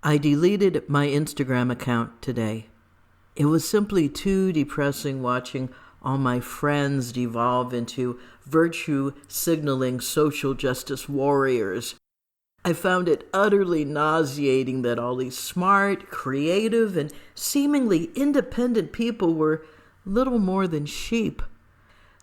I deleted my Instagram account today. It was simply too depressing watching all my friends devolve into virtue signaling social justice warriors. I found it utterly nauseating that all these smart, creative, and seemingly independent people were little more than sheep.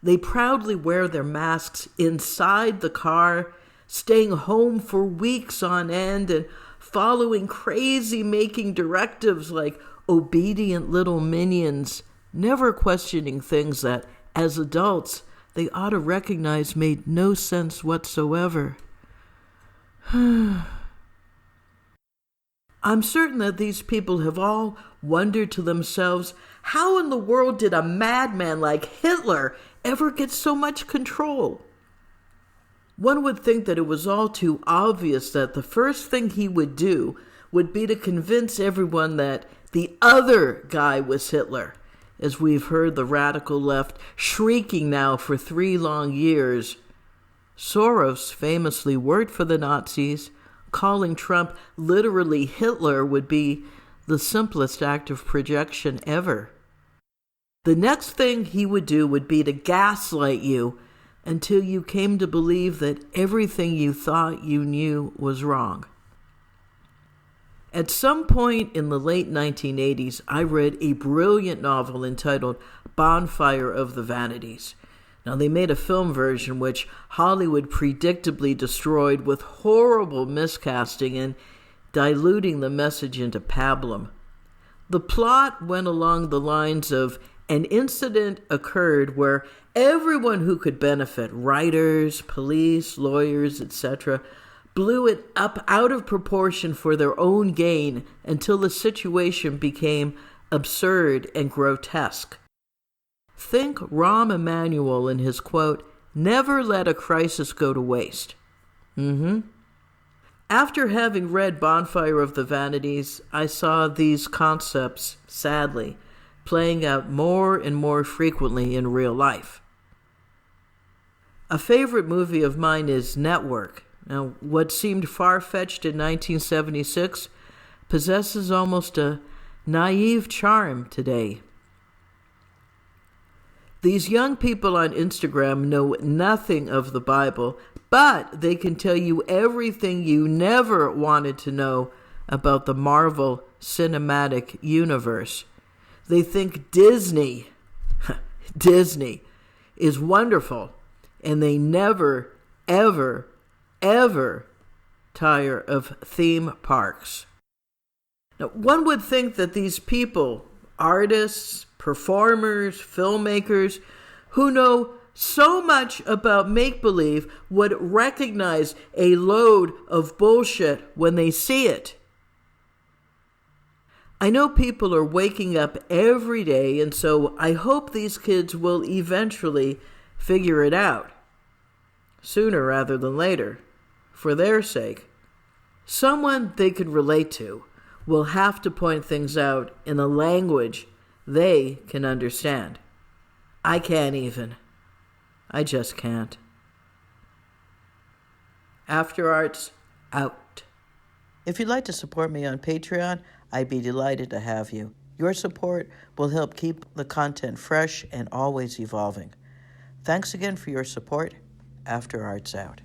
They proudly wear their masks inside the car, staying home for weeks on end and following crazy-making directives like obedient little minions, never questioning things that, as adults, they ought to recognize made no sense whatsoever. I'm certain that these people have all wondered to themselves, how in the world did a madman like Hitler ever get so much control? One would think that it was all too obvious that the first thing he would do would be to convince everyone that the other guy was Hitler, as we've heard the radical left shrieking now for 3 long years. Soros famously worked for the Nazis. Calling Trump literally Hitler would be the simplest act of projection ever. The next thing he would do would be to gaslight you until you came to believe that everything you thought you knew was wrong. At some point in the late 1980s, I read a brilliant novel entitled Bonfire of the Vanities. Now, they made a film version which Hollywood predictably destroyed with horrible miscasting and diluting the message into pablum. The plot went along the lines of an incident occurred where everyone who could benefit, writers, police, lawyers, etc., blew it up out of proportion for their own gain until the situation became absurd and grotesque. Think Rahm Emanuel in his quote, "Never let a crisis go to waste." After having read Bonfire of the Vanities, I saw these concepts, sadly, playing out more and more frequently in real life. A favorite movie of mine is Network. Now, what seemed far-fetched in 1976 possesses almost a naive charm today. These young people on Instagram know nothing of the Bible, but they can tell you everything you never wanted to know about the Marvel Cinematic Universe. They think Disney is wonderful, and they never, ever, ever tire of theme parks. Now, one would think that these people, artists, performers, filmmakers, who know so much about make-believe would recognize a load of bullshit when they see it. I know people are waking up every day, and so I hope these kids will eventually figure it out. Sooner rather than later, for their sake. Someone they can relate to will have to point things out in a language they can understand. I can't even. I just can't. After Arts, out. If you'd like to support me on Patreon, I'd be delighted to have you. Your support will help keep the content fresh and always evolving. Thanks again for your support. After Arts, out.